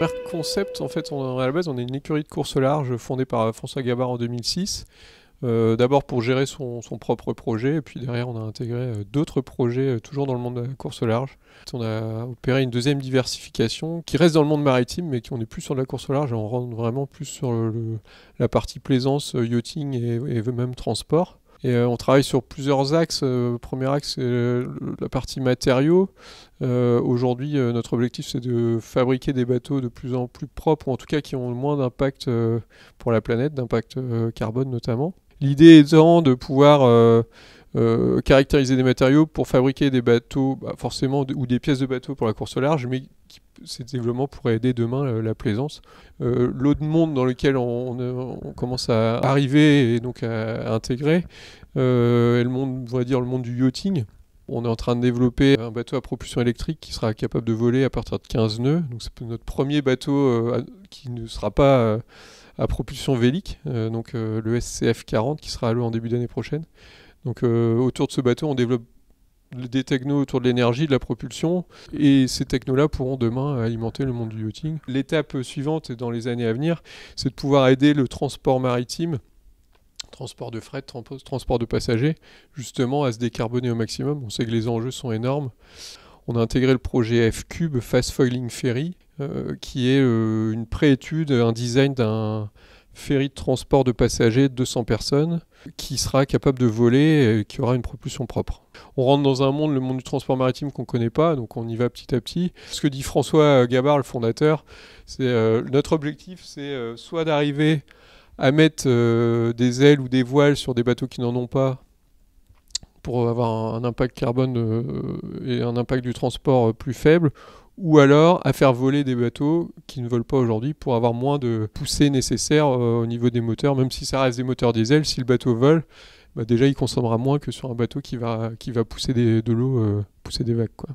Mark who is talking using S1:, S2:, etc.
S1: Rare Concept, en fait, à la base, on est une écurie de course au large fondée par François Gabard en 2006. D'abord pour gérer son propre projet, et puis derrière on a intégré d'autres projets toujours dans le monde de la course au large. On a opéré une deuxième diversification qui reste dans le monde maritime, mais qui on est plus sur de la course au large et on rentre vraiment plus sur la partie plaisance, yachting et même transport. Et on travaille sur plusieurs axes. Premier axe, c'est la partie matériaux. Aujourd'hui, notre objectif, c'est de fabriquer des bateaux de plus en plus propres, ou en tout cas qui ont le moins d'impact pour la planète, d'impact carbone notamment. L'idée étant de pouvoir caractériser des matériaux pour fabriquer des bateaux, forcément, ou des pièces de bateaux pour la course au large, mais ces développements pourraient aider demain la plaisance. L'autre monde dans lequel on commence à arriver et donc à intégrer est le monde, on va dire, le monde du yachting. On est en train de développer un bateau à propulsion électrique qui sera capable de voler à partir de 15 nœuds. Donc c'est notre premier bateau qui ne sera pas à propulsion vélique, le SCF 40 qui sera à l'eau en début d'année prochaine. Donc autour de ce bateau, on développe des technos autour de l'énergie, de la propulsion, et ces technos-là pourront demain alimenter le monde du yachting. L'étape suivante dans les années à venir, c'est de pouvoir aider le transport maritime, transport de fret, transport de passagers, justement à se décarboner au maximum. On sait que les enjeux sont énormes. On a intégré le projet F-Cube, Fast Foiling Ferry, qui est une préétude, un design d'un ferry de transport de passagers de 200 personnes, qui sera capable de voler et qui aura une propulsion propre. On rentre dans un monde, le monde du transport maritime qu'on ne connaît pas, donc on y va petit à petit. Ce que dit François Gabard, le fondateur, c'est notre objectif, c'est soit d'arriver à mettre des ailes ou des voiles sur des bateaux qui n'en ont pas, pour avoir un impact carbone et un impact du transport plus faible, ou alors à faire voler des bateaux qui ne volent pas aujourd'hui pour avoir moins de poussée nécessaire au niveau des moteurs, même si ça reste des moteurs diesel. Si le bateau vole, déjà il consommera moins que sur un bateau qui va pousser de l'eau, pousser des vagues, quoi.